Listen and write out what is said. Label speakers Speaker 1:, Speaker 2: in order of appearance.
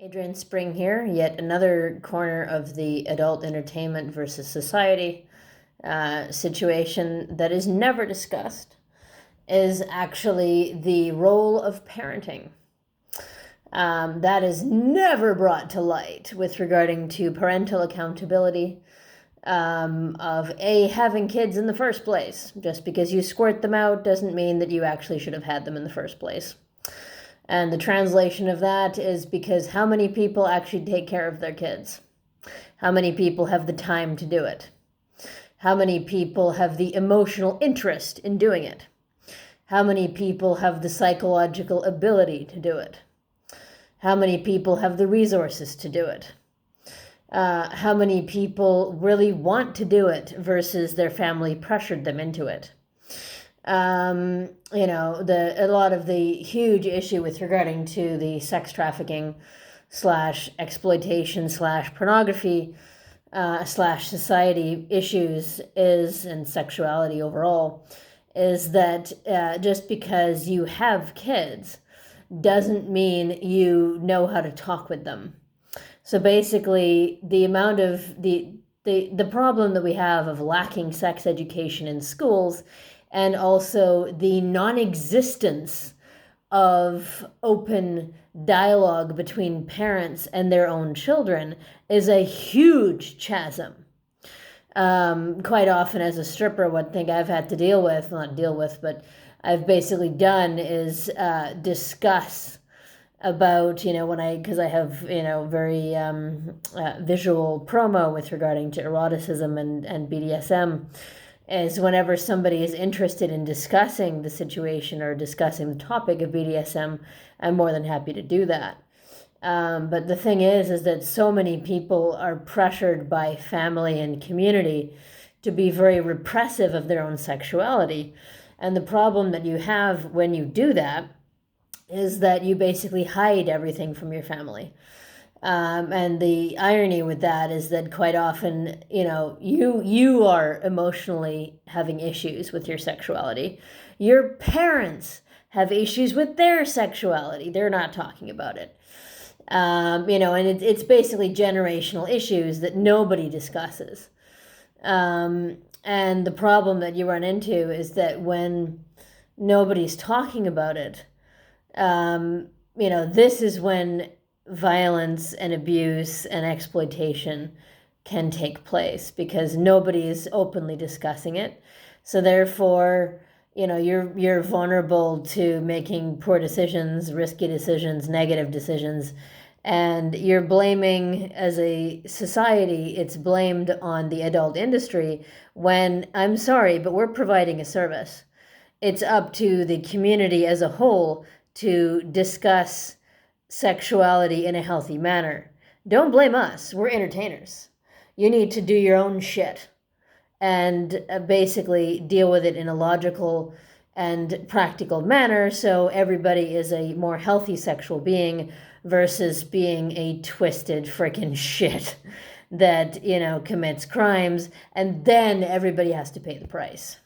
Speaker 1: Adrian Spring here, yet another corner of the adult entertainment versus society situation that is never discussed is actually the role of parenting. That is never brought to light with regarding to parental accountability of having kids in the first place. Just because you squirt them out doesn't mean that you actually should have had them in the first place. And the translation of that is because how many people actually take care of their kids? How many people have the time to do it? How many people have the emotional interest in doing it? How many people have the psychological ability to do it? How many people have the resources to do it? How many people really want to do it versus their family pressured them into it? A lot of the huge issue with regarding to the sex trafficking / exploitation / pornography / society issues is, and sexuality overall, is that just because you have kids doesn't mean you know how to talk with them. So basically, the amount of the problem that we have of lacking sex education in schools, and also the non-existence of open dialogue between parents and their own children, is a huge chasm. Quite often as a stripper, one thing I've had to deal with, but I've basically done is discuss about, because I have, very visual promo with regarding to eroticism and BDSM, is whenever somebody is interested in discussing the situation or discussing the topic of BDSM, I'm more than happy to do that. But the thing is that so many people are pressured by family and community to be very repressive of their own sexuality. And the problem that you have when you do that is that you basically hide everything from your family. And the irony with that is that quite often, you are emotionally having issues with your sexuality. Your parents have issues with their sexuality. They're not talking about it. And it's basically generational issues that nobody discusses. And the problem that you run into is that when nobody's talking about it, this is when violence and abuse and exploitation can take place, because nobody is openly discussing it. So therefore, you're vulnerable to making poor decisions, risky decisions, negative decisions, and you're blaming, as a society, it's blamed on the adult industry when, I'm sorry, but we're providing a service. It's up to the community as a whole to discuss sexuality in a healthy manner. Don't blame us. We're entertainers. You need to do your own shit and basically deal with it in a logical and practical manner, so everybody is a more healthy sexual being versus being a twisted freaking shit that, commits crimes, and then everybody has to pay the price.